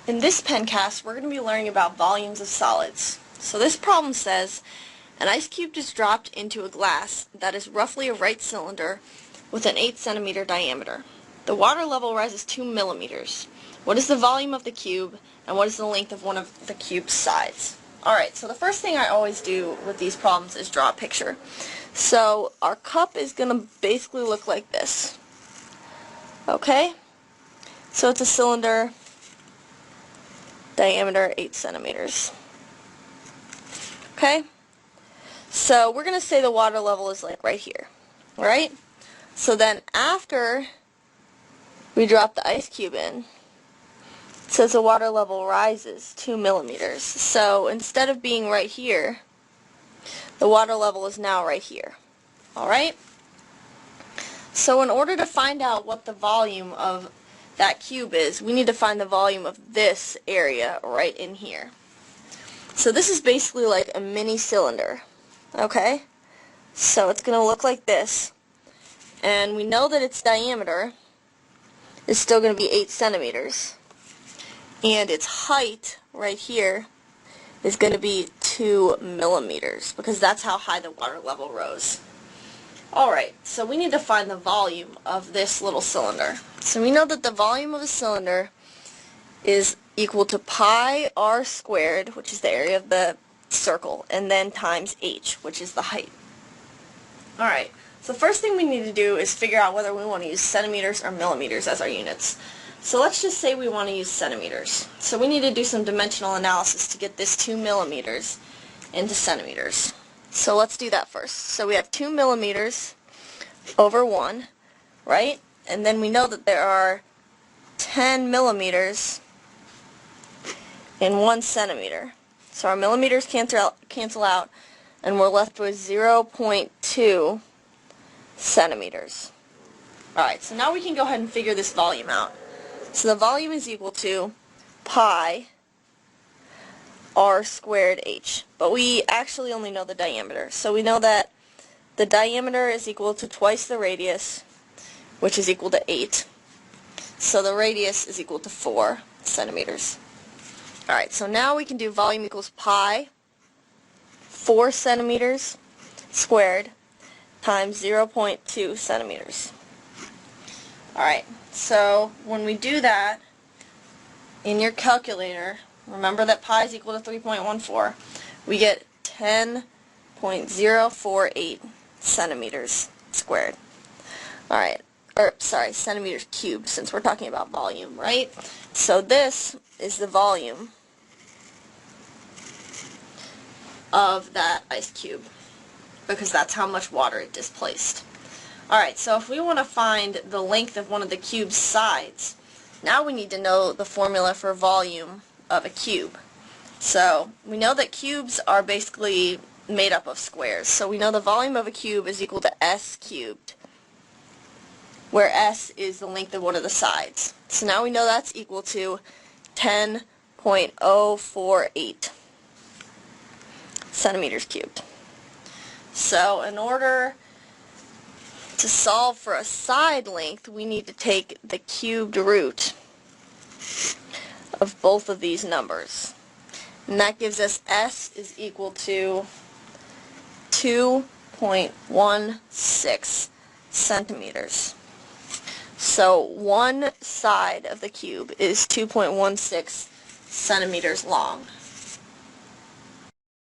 In this pencast, we're going to be learning about volumes of solids. So this problem says, an ice cube is dropped into a glass that is roughly a right cylinder with an 8 centimeter diameter. The water level rises 2 millimeters. What is the volume of the cube, and what is the length of one of the cube's sides? Alright, so the first thing I always do with these problems is draw a picture. So our cup is going to basically look like this. Okay? So it's a cylinder, diameter 8 centimeters. Okay? So we're going to say the water level is like right here. Right? So then after we drop the ice cube in, it says the water level rises 2 millimeters. So instead of being right here, the water level is now right here. Alright? So in order to find out what the volume of that cube is, we need to find the volume of this area right in here. So this is basically like a mini cylinder. Okay? So it's going to look like this. And we know that its diameter is still going to be 8 centimeters. And its height right here is going to be 2 millimeters, because that's how high the water level rose. Alright, so we need to find the volume of this little cylinder. So we know that the volume of a cylinder is equal to pi r squared, which is the area of the circle, and then times h, which is the height. Alright, so the first thing we need to do is figure out whether we want to use centimeters or millimeters as our units. So let's just say we want to use centimeters. So we need to do some dimensional analysis to get this 2 millimeters into centimeters. So let's do that first. So we have 2 millimeters over 1, right? And then we know that there are 10 millimeters in 1 centimeter. So our millimeters cancel out, and we're left with 0.2 centimeters. Alright, so now we can go ahead and figure this volume out. So the volume is equal to pi r squared h. But we actually only know the diameter. So we know that the diameter is equal to twice the radius, which is equal to 8. So the radius is equal to 4 centimeters. Alright, so now we can do volume equals pi 4 centimeters squared times 0.2 centimeters. Alright, so when we do that in your calculator, remember that pi is equal to 3.14, we get 10.048 centimeters squared. Alright, centimeters cubed, since we're talking about volume, right? So this is the volume of that ice cube, because that's how much water it displaced. Alright, so if we want to find the length of one of the cube's sides, now we need to know the formula for volume of a cube. So we know that cubes are basically made up of squares. So we know the volume of a cube is equal to s cubed, where s is the length of one of the sides. So now we know that's equal to 10.048 centimeters cubed. So in order to solve for a side length, we need to take the cubed root of both of these numbers. And that gives us s is equal to 2.16 centimeters. So one side of the cube is 2.16 centimeters long.